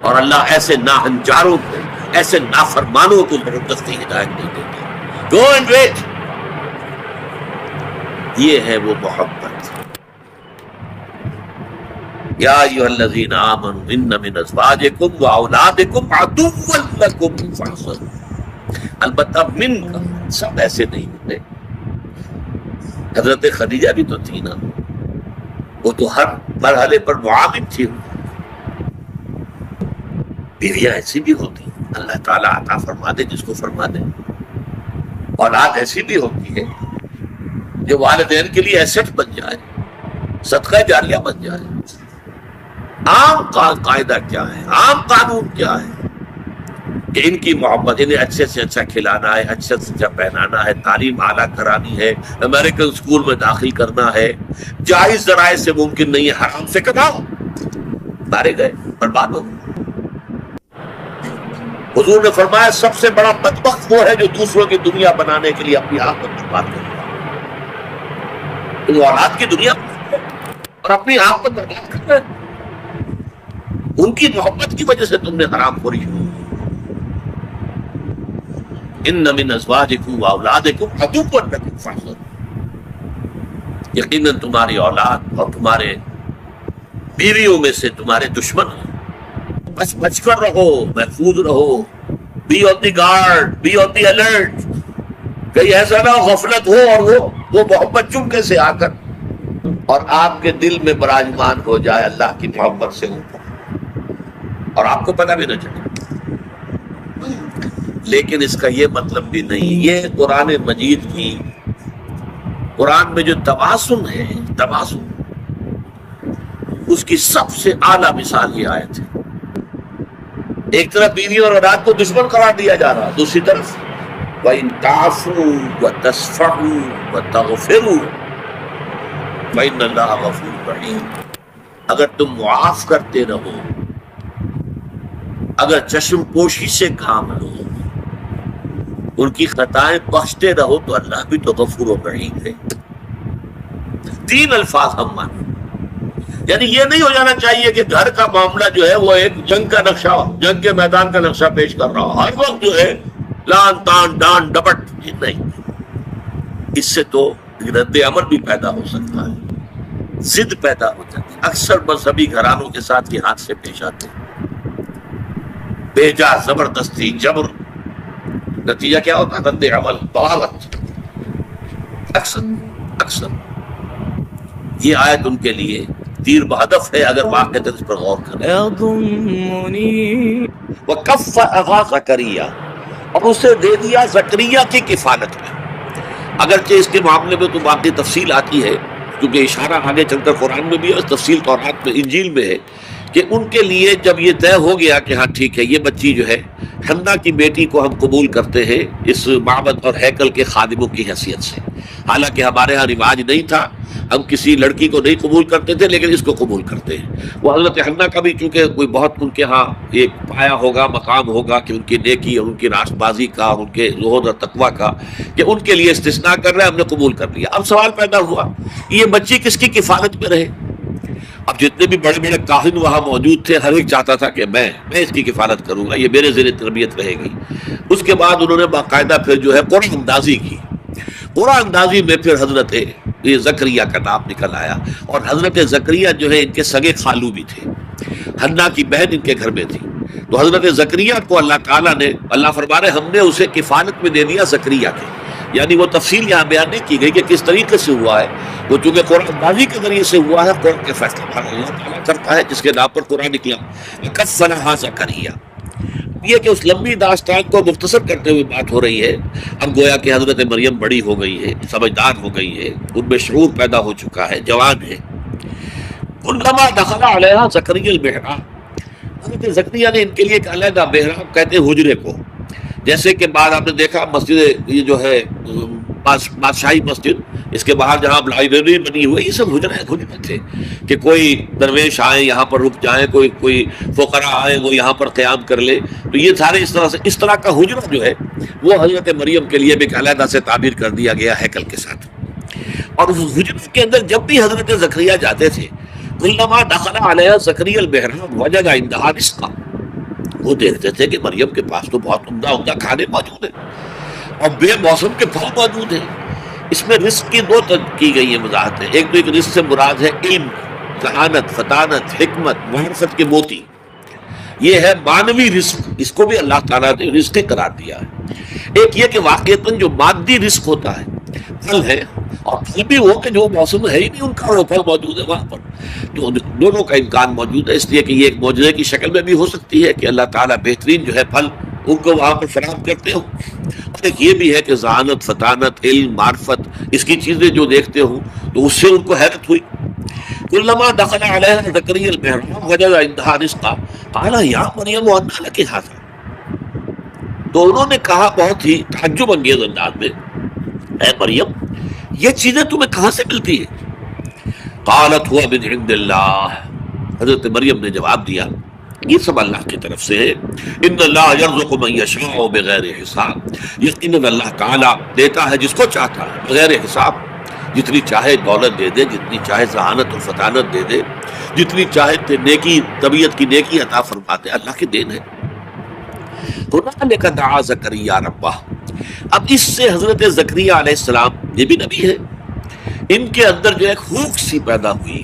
اور اللہ ایسے ناہنجاروں کو، ایسے نافرمانوں کو زبردستی ہدایت نہیں دیتا. Go and wait. یہ ہے وہ محبت. یا ایھا الذین آمنوا ان من ازواجکم واولادکم عدوا لکم فاحذروہم. البتہ من کا سب ایسے نہیں ہوتے. حضرت خدیجہ بھی تو تھی نا، وہ تو ہر مرحلے پر معاون تھی. بیویاں ایسی بھی ہوتی ہیں، اللہ تعالیٰ عطا فرما دے جس کو فرما دے. اولاد ایسی بھی ہوتی ہے جو والدین کے لیے ایسٹ بن جائے، صدقہ جاریہ بن جائے. عام قاعدہ کیا ہے، عام قانون کیا ہے کہ ان کی محبت، انہیں اچھے سے اچھا کھلانا ہے، اچھے سے اچھا پہنانا ہے، تعلیم اعلیٰ کرانی ہے، امریکن اسکول میں داخل کرنا ہے. جائز ذرائع سے ممکن نہیں ہے، حرام سے کماؤ، مارے گئے، برباد ہو. حضور نے فرمایا سب سے بڑا بدبخت وہ ہے جو دوسروں کی دنیا بنانے کے لیے اپنی آنکھ پر برباد کرے. تو اولاد کی دنیا اور اپنی آنکھ پر برباد کر رہے ہیں. ان کی محبت کی وجہ سے تم نے حرام خوری کی. ان من ازواجکم واولادکم عدوا لکم فاحذروہم. یقیناً تمہاری اولاد اور تمہارے بیویوں میں سے تمہارے دشمن ہیں. بس بچ کر رہو، محفوظ رہو. Be on the guard, be on the alert. کہیں ایسا نہ غفلت ہو اور وہ محبت چپکے سے آ کر اور آپ کے دل میں براجمان ہو جائے اللہ کی محبت سے اوپر، اور آپ کو پتہ بھی نہ چلے. لیکن اس کا یہ مطلب بھی نہیں. یہ قرآن مجید کی، قرآن میں جو توازن ہے، توازن، اس کی سب سے اعلیٰ مثال یہ آیت ہے. ایک طرف بیوی اور اولاد کو دشمن قرار دیا جا رہا، دوسری طرف وَإِن تَعْفُوا وَتَصْفَحُوا وَتَغْفِرُوا فَإِنَّ اللَّهَ غَفُورٌ رَحِيمٌ. اگر تم معاف کرتے رہو، اگر چشم پوشی سے کام لو، ان کی خطائیں بخشتے رہو، تو اللہ بھی تو غفور و رحیم ہے. تین الفاظ ہم مانیں. یعنی یہ نہیں ہو جانا چاہیے کہ گھر کا معاملہ جو ہے وہ ایک جنگ کا نقشہ، جنگ کے میدان کا نقشہ پیش کر رہا ہو، ہر وقت جو ہے لان تان ڈان ڈپٹ. نہیں، اس سے تو رد عمل بھی پیدا ہو سکتا ہے، ضد پیدا ہو جاتی ہے. اکثر مذہبی گھرانوں کے ساتھ یہ حادثے پیش آتے ہیں، بے جا زبردستی، جبر. نتیجہ کیا ہوتا ہے؟ رد عمل، بغاوت. اکثر یہ آیت ان کے لیے تیر بہدف ہے اگر واقعہ اس پر غور کریں. وَكَفَّأَهَا زَكَرِيَّا، اور اسے دے دیا زکریا کی کفالت میں. اگرچہ اس کے معاملے میں تو باقی تفصیل آتی ہے، کیونکہ اشارہ آگے چل کر قرآن میں بھی ہے، تفصیل تورات میں، انجیل میں ہے، کہ ان کے لیے جب یہ طے ہو گیا کہ ہاں ٹھیک ہے، یہ بچی جو ہے حنا کی بیٹی کو ہم قبول کرتے ہیں اس معبد اور ہیکل کے خادموں کی حیثیت سے. حالانکہ ہمارے ہاں رواج نہیں تھا، ہم کسی لڑکی کو نہیں قبول کرتے تھے، لیکن اس کو قبول کرتے ہیں. وہ حضرت حنا کا بھی چونکہ کوئی بہت ان کے ہاں ایک پایا ہوگا، مقام ہوگا کہ ان کی نیکی اور ان کی راست بازی کا، ان کے زہد اور تقویٰ کا، کہ ان کے لیے استثناء کر رہے ہیں، ہم نے قبول کر لیا. اب سوال پیدا ہوا یہ بچی کس کی کفالت میں رہے؟ اب جتنے بھی بڑے بڑے کاہن وہاں موجود تھے، ہر ایک چاہتا تھا کہ میں اس کی کفالت کروں گا، یہ میرے زیر تربیت رہے گی. اس کے بعد انہوں نے باقاعدہ پھر جو ہے قرآن اندازی کی. قرآن اندازی میں پھر حضرت یہ زکریا کا نام نکل آیا. اور حضرت زکریا جو ہے ان کے سگے خالو بھی تھے، حنا کی بہن ان کے گھر میں تھی. تو حضرت زکریا کو اللہ تعالیٰ نے، اللہ فرما رہے ہم نے اسے کفالت میں دے دیا زکریا کے. یعنی وہ تفصیل یہاں بیان نہیں کی گئی کہ کس طریقے سے ہوا ہے، وہ چونکہ قرآن اندازی کے ذریعے سے ہوا ہے. قرآن کے فیصلہ اللہ تعالیٰ کرتا ہے جس کے نام پر قرآن نکلا. کفلھا زکریا، یہ کہ اس لمبی داستان کو مختصر کرتے ہوئے بات ہو رہی ہے. اب گویا کہ حضرت مریم بڑی ہو گئی ہے، سمجھدار ہو گئی ہے، ان میں شعور پیدا ہو چکا ہے، جوان ہے. کلما دخل علیہا زکریا المحراب، حضرت زکریا نے ان کے لیے ایک علیحدہ محراب کہتے ہیں حجرے کو. جیسے کہ بعد آپ نے دیکھا مسجد یہ جو ہے بادشاہی مسجد، اس کے باہر جہاں لائبریری بنی ہوئی، یہ سب حجرے تھے کہ کوئی درویش آئے یہاں پر رک جائیں، کوئی فقراء آئے وہ یہاں پر قیام کر لے. تو یہ سارے اس طرح کا حجرہ جو ہے وہ حضرت مریم کے لیے بھی ایک علیحدہ سے تعبیر کر دیا گیا ہیکل کے ساتھ. اور اس حجرے کے اندر جب بھی حضرت زکریا جاتے تھے، کلما دخل علیہ زکریا المحراب وجد عندہا رزقا، وہ دیکھتے تھے کہ مریم کے پاس تو بہت عمدہ عمدہ کھانے موجود ہیں اور بے موسم کے پھل موجود ہیں. اس میں رزق کی دو کی گئی ہیں وضاحتیں. ایک تو ایک رزق سے مراد ہے علم، ذہانت، فطانت، حکمت، معرفت کے موتی. یہ ہے مانوی رزق، اس کو بھی اللہ تعالیٰ نے رزق قرار دیا ہے. ایک یہ کہ واقعتاً جو مادی رزق ہوتا ہے، پھل ہے، اور پھل بھی وہ کہ جو موسم ہے ہی نہیں ان کا، وہ پھل موجود ہے وہاں پر. تو دونوں کا امکان موجود ہے، اس لیے کہ یہ ایک معجزے کی شکل میں بھی ہو سکتی ہے کہ اللہ تعالیٰ بہترین جو ہے پھل ان کو وہاں پر فراہم کرتے ہوں. اور ایک یہ بھی ہے کہ ذہانت، فطانت، علم، معرفت، اس کی چیزیں جو دیکھتے ہوں تو اس سے ان کو حیرت ہوئی. کلما دخل علیہا زکریا المحراب وجد عندہا رزقا قال یا مریم انى لك هذا. تو انہوں نے کہا بہت ہی تعجب انگیز انداز میں، اے مریم یہ چیزیں تمہیں کہاں سے ملتی ہیں؟ قالت هو من عند اللہ. حضرت مریم نے جواب دیا یہ سب اللہ کی طرف سے ہے. ان اللہ یرزق من یشاء بغیر حساب. یقیناً اللہ تعالیٰ دیتا ہے جس کو چاہتا ہے بغیر حساب. جتنی چاہے دولت دے دے، جتنی چاہے ذہانت اور فطانت دے دے، جتنی چاہے نیکی، طبیعت کی نیکی عطا فرماتے، اللہ کی دین ہے. ہنالک دعا زکریا ربہ. اب اس سے حضرت زکریا علیہ السلام، یہ بھی نبی ہے، ان کے اندر جو ایک ہوک سی پیدا ہوئی،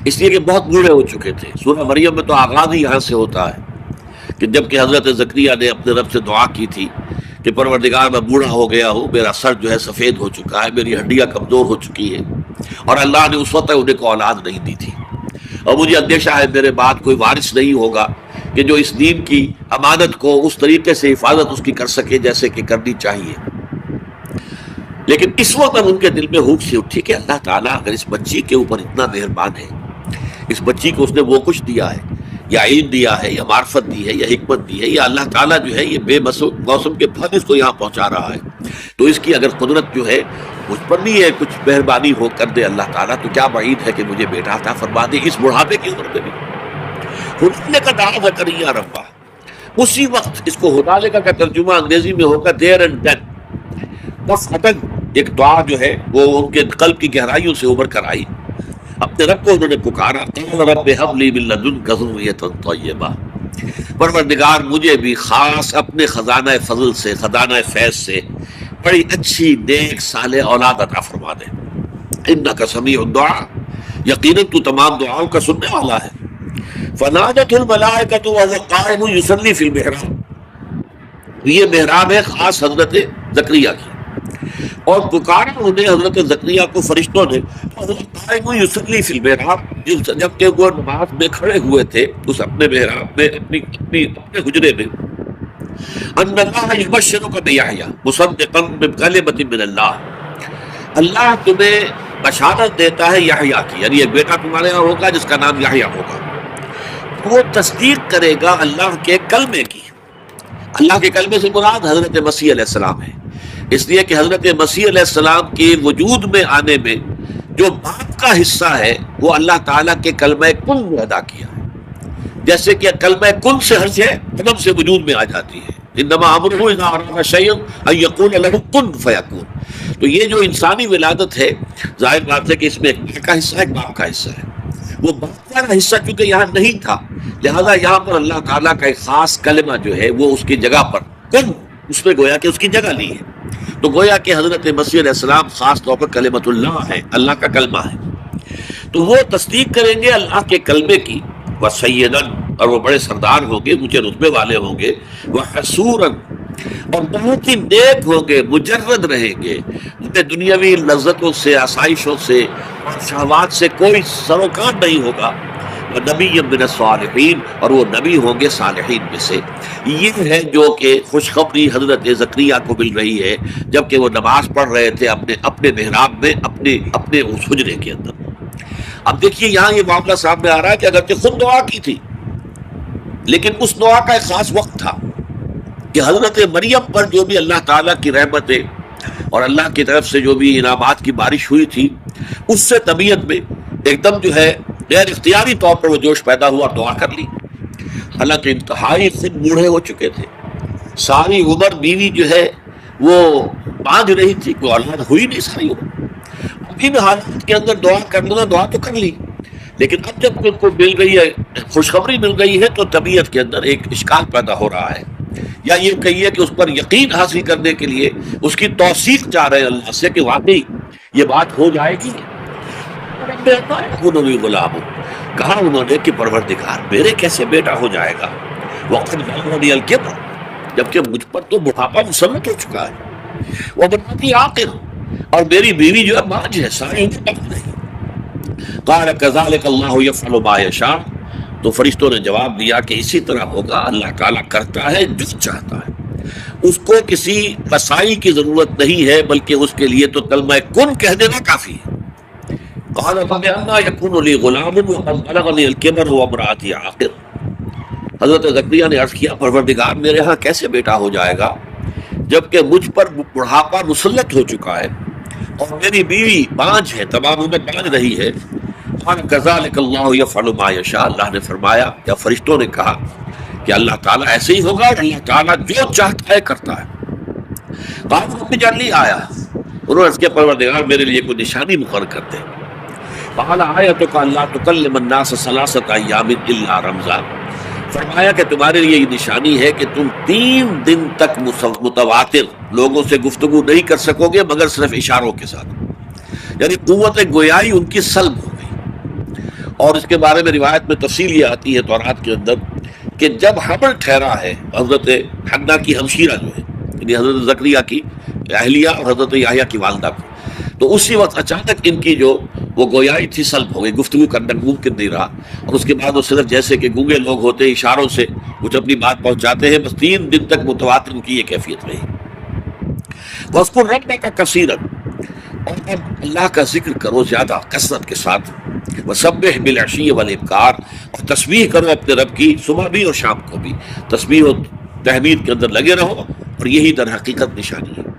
اس لیے کہ بہت بوڑھے ہو چکے تھے. سورہ مریم میں تو آغاز ہی یہاں سے ہوتا ہے کہ جب کہ حضرت زکریا نے اپنے رب سے دعا کی تھی کہ پروردگار میں بوڑھا ہو گیا ہوں، میرا سر جو ہے سفید ہو چکا ہے، میری ہڈیاں کمزور ہو چکی ہیں، اور اللہ نے اس وقت انہیں کو اولاد نہیں دی تھی، اور مجھے اندیشہ ہے میرے بعد کوئی وارث نہیں ہوگا کہ جو اس دین کی امانت کو اس طریقے سے حفاظت اس کی کر سکے جیسے کہ کرنی چاہیے. لیکن اس وقت ان کے دل میں ہوک سی اٹھی کہ اللہ تعالیٰ اگر اس بچی کے اوپر اتنا مہربان ہے، اس بچی کو اس نے وہ کچھ دیا ہے، یا علم دیا ہے، یا معرفت دی ہے، یا حکمت دی ہے، یا اللہ تعالیٰ جو ہے یہ بے موسم کے پھل اس کو یہاں پہنچا رہا ہے، تو اس کی اگر قدرت جو ہے مجھ پر بھی ہے، کچھ مہربانی ہو کر دے اللہ تعالیٰ، تو کیا بعید ہے کہ مجھے بیٹا عطا فرما دے اس بڑھاپے کی عمر میں بھی. ہنالک دعا زکریا ربہ. اسی وقت اس کو ہنالک کا ترجمہ انگریزی میں ہوگا دیر اینڈ دین. بس ختم ایک دعا جو ہے وہ ان کے قلب کی گہرائیوں سے ابھر کر آئی. اپنے رب کو انہوں نے پکارا، قال رب هب لي من لدنك ذرية طیبہ. پروردگار مجھے بھی خاص اپنے خزانہ فضل سے، خزانہ فیض سے بڑی اچھی نیک صالح اولاد عطا فرما دے. انک سمیع الدعاء، یقیناً تو تمام دعاؤں کا سننے والا ہے. فنادته الملائکۃ وهو قائم یصلی فی المحراب. یہ محراب ہے خاص حضرت زکریا کی، اور پکارا انہیں حضرت زکریا کو فرشتوں نے قائم یصلی فی المحراب، جب کہ وہ نماز میں کھڑے ہوئے تھے اس اپنے محراب میں، اپنے حجرے میں. ان اللہ یبشرک بیحییٰ مصدقا بکلمۃ من اللہ. اللہ تمہیں بشارت دیتا ہے یحییٰ کی، یعنی ایک بیٹا تمہارے یہاں ہوگا جس کا نام یحییٰ ہوگا. وہ تصدیق کرے گا اللہ کے کلمے کی. اللہ کے کلمے سے مراد حضرت مسیح علیہ السلام ہے، اس لیے کہ حضرت مسیح علیہ السلام کے وجود میں آنے میں جو باپ کا حصہ ہے وہ اللہ تعالیٰ کے کلمہ کن میں ادا کیا ہے. جیسے کہ کلمہ کن سے ہر شے قدم سے وجود میں آ جاتی ہے. انما امرہ اذا اراد شیئا ان یقول له کن فیکون. تو یہ جو انسانی ولادت ہے، ظاہر بات ہے کہ اس میں ایک ماں کا حصہ ہے، ایک باپ کا حصہ ہے. وہ باپ کا حصہ چونکہ یہاں نہیں تھا، لہذا یہاں پر اللہ تعالیٰ کا ایک خاص کلمہ جو ہے وہ اس کی جگہ پر کن، اس میں گویا کہ اس کی جگہ لی ہے. تو گویا کہ حضرت مسیح علیہ السلام خاص طور پر کلمۃ اللہ ہے، اللہ کا کلمہ ہے. تو وہ تصدیق کریں گے اللہ کے کلمے کی. وسیداً، اور وہ بڑے سردار ہوں گے، اونچے رتبے والے ہوں گے. وحسوراً، اور بہت ہی نیک ہوں گے، مجرد رہیں گے، انہیں دنیاوی لذتوں سے، آسائشوں سے اور شہوات سے کوئی سروکار نہیں ہوگا. نبی من الصالحین، اور وہ نبی ہوں گے صالحین میں سے. یہ ہے جو کہ خوشخبری حضرت زکریا کو مل رہی ہے جبکہ وہ نماز پڑھ رہے تھے اپنے محراب میں، اپنے اس حجرے کے اندر. اب دیکھیے یہاں یہ معاملہ سامنے آ رہا ہے کہ اگرچہ خود دعا کی تھی، لیکن اس دعا کا ایک خاص وقت تھا کہ حضرت مریم پر جو بھی اللہ تعالیٰ کی رحمتیں اور اللہ کی طرف سے جو بھی انعامات کی بارش ہوئی تھی، اس سے طبیعت میں ایک دم جو ہے غیر اختیاری طور پر وہ جوش پیدا ہوا اور دعا کر لی. حالانکہ انتہائی خود بوڑھے ہو چکے تھے، ساری عمر بیوی جو ہے وہ باندھ رہی تھی، کوئی اولاد ہوئی نہیں ساری عمر. اب ان حالات کے اندر دعا کر لینا، دعا تو کر لی، لیکن اب جب ان کو مل گئی ہے، خوشخبری مل گئی ہے، تو طبیعت کے اندر ایک اشکال پیدا ہو رہا ہے، یا یہ کہیے کہ اس پر یقین حاصل کرنے کے لیے اس کی توثیق چاہ رہے ہیں اللہ سے کہ واقعی یہ بات ہو جائے گی۔ انہوں نے غلام کہا انہوں نے کہ پروردگار میرے کیسے بیٹا ہو جائے گا، وقت بلغنی الکبر، جبکہ مجھ پر تو بڑھاپا مسلط ہو چکا ہے، وامرأتی عاقر، اور میری بیوی جو ہے ماج ہے، ساری عمر تک نہیں۔ قال كذلك اللہ یفعل ما یشاء، تو فرشتوں نے جواب دیا کہ اسی طرح ہوگا، اللہ تعالیٰ کرتا ہے جو چاہتا ہے، اس کو کسی وسائل کی ضرورت نہیں ہے، بلکہ اس کے لیے تو کلمہ کن کہہ دینا کافی ہے۔ قال فبأنى يكون لي غلام وقد بلغني الكبر وامرأتي عاقر، حضرت زکریا نے عرض کیا پروردگار میرے ہاں کیسے بیٹا ہو جائے گا جبکہ مجھ پر بڑھاپا مسلط ہو چکا ہے اور میری بیوی بانجھ ہے، تمام عمر بانجھ رہی ہے۔ قال كذلك الله يفعل ما يشاء، اللہ نے فرمایا یا فرشتوں نے کہا کہ اللہ تعالیٰ ایسے ہی ہوگا، اور اللہ تعالیٰ جو چاہتا ہے کرتا ہے۔ قال رب اجعل لي آیہ، انہوں نے عرض کیا پروردگار میرے لیے کوئی نشانی مقرر کر دے۔ قال آیتک الا تکلم الناس ثلاثۃ ایام الا رمزا، فرمایا کہ تمہارے لیے یہ نشانی ہے کہ تم 3 دن تک متواتر لوگوں سے گفتگو نہیں کر سکو گے مگر صرف اشاروں کے ساتھ، یعنی قوت گویائی ان کی سلب ہو گئی۔ اور اس کے بارے میں روایت میں تفصیل یہ آتی ہے تورات کے اندر کہ جب حمل ٹھہرا ہے حضرت حنا کی ہمشیرہ جو ہے، یعنی حضرت زکریا کی اہلیہ اور حضرت یحییٰ کی والدہ کو، تو اسی وقت اچانک ان کی جو وہ گویائی تھی سلب ہو گئی، گفتگو کرنا ممکن نہیں رہا، اور اس کے بعد وہ صرف جیسے کہ گونگے لوگ ہوتے ہیں اشاروں سے کچھ اپنی بات پہنچاتے ہیں، بس 3 دن تک متواتر ان کی یہ کیفیت رہی۔ وَاذْكُرْ رَبَّكَ كَثِيرًا، اور اب اللہ کا ذکر کرو زیادہ کثرت کے ساتھ، وَسَبِّحْ بِالْعَشِيِّ وَالْإِبْكَارِ، اور تسبیح کرو اپنے رب کی صبح بھی اور شام کو بھی، تسبیح و تحمید کے اندر لگے رہو، اور یہی در حقیقت نشانی ہے۔